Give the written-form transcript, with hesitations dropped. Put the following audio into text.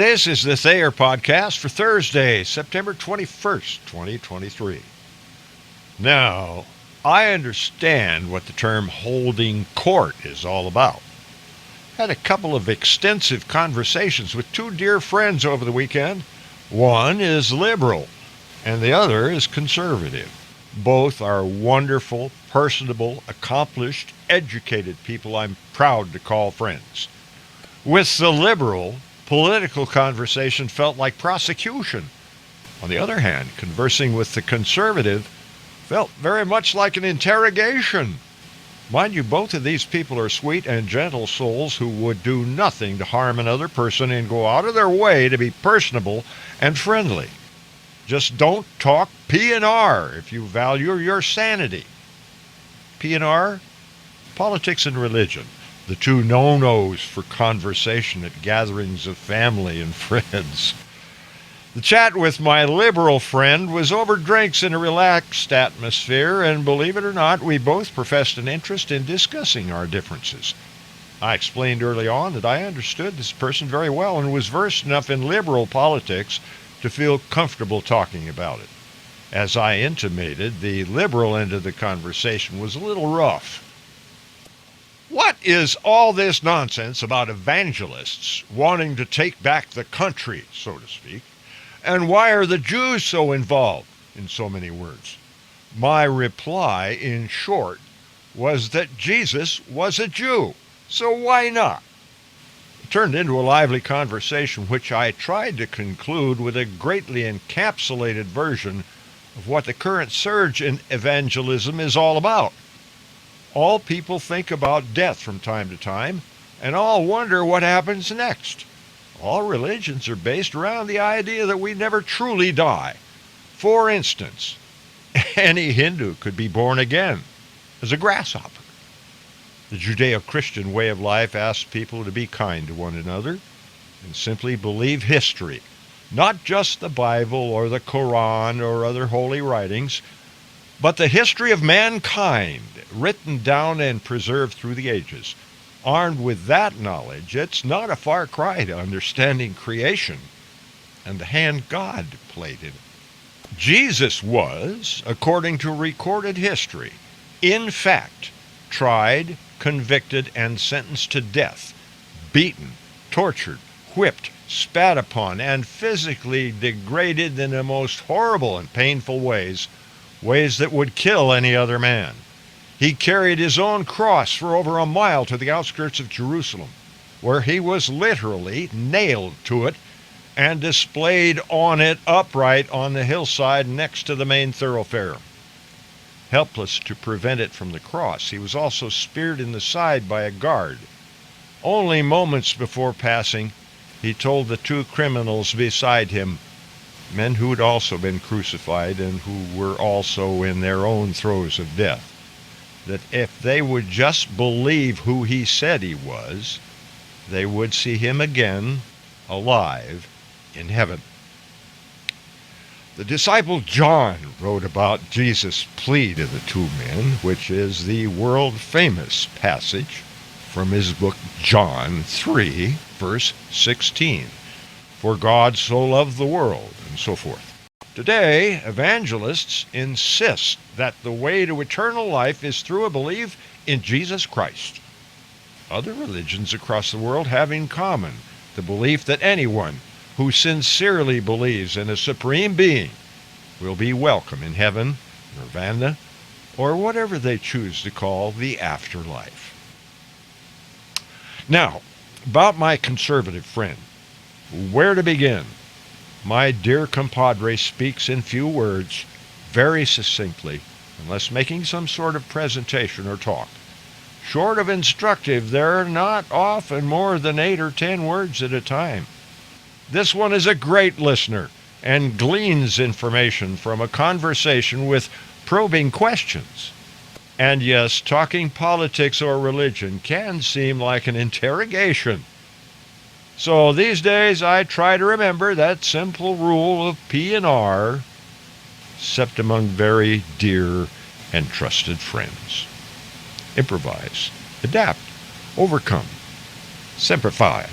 This is the Thayer Podcast for Thursday, September 21st, 2023. Now, I understand what the term holding court is all about. Had a couple of extensive conversations with two dear friends over the weekend. One is liberal, and the other is conservative. Both are wonderful, personable, accomplished, educated people I'm proud to call friends. With the liberal, political conversation felt like prosecution. On the other hand, conversing with the conservative felt very much like an interrogation. Mind you, both of these people are sweet and gentle souls who would do nothing to harm another person and go out of their way to be personable and friendly. Just don't talk P&R if you value your sanity. P&R? Politics and religion. The two no-nos for conversation at gatherings of family and friends. The chat with my liberal friend was over drinks in a relaxed atmosphere, and believe it or not, we both professed an interest in discussing our differences. I explained early on that I understood this person very well and was versed enough in liberal politics to feel comfortable talking about it. As I intimated, the liberal end of the conversation was a little rough. What is all this nonsense about evangelists wanting to take back the country, so to speak? And why are the Jews so involved, in so many words? My reply, in short, was that Jesus was a Jew, so why not? It turned into a lively conversation, which I tried to conclude with a greatly encapsulated version of what the current surge in evangelism is all about. All people think about death from time to time, and all wonder what happens next. All religions are based around the idea that we never truly die. For instance, any Hindu could be born again as a grasshopper. The Judeo-Christian way of life asks people to be kind to one another and simply believe history, not just the Bible or the Quran or other holy writings, but the history of mankind, written down and preserved through the ages. Armed with that knowledge, it's not a far cry to understanding creation and the hand God played in it. Jesus was, according to recorded history, in fact, tried, convicted, and sentenced to death, beaten, tortured, whipped, spat upon, and physically degraded in the most horrible and painful ways that would kill any other man. He carried his own cross for over a mile to the outskirts of Jerusalem, where he was literally nailed to it and displayed on it upright on the hillside next to the main thoroughfare. Helpless to prevent it from the cross, he was also speared in the side by a guard. Only moments before passing, he told the two criminals beside him, men who had also been crucified and who were also in their own throes of death, that if they would just believe who he said he was, they would see him again, alive, in heaven. The disciple John wrote about Jesus' plea to the two men, which is the world-famous passage from his book John 3, verse 16. For God so loved the world, and so forth. Today, evangelists insist that the way to eternal life is through a belief in Jesus Christ. Other religions across the world have in common the belief that anyone who sincerely believes in a supreme being will be welcome in heaven, nirvana, or whatever they choose to call the afterlife. Now, about my conservative friend. Where to begin? My dear compadre speaks in few words, very succinctly, unless making some sort of presentation or talk. Short of instructive, they're not often more than 8 or 10 words at a time. This one is a great listener and gleans information from a conversation with probing questions. And yes, talking politics or religion can seem like an interrogation. So these days I try to remember that simple rule of P&R, except among very dear and trusted friends. Improvise, adapt, overcome, simplify.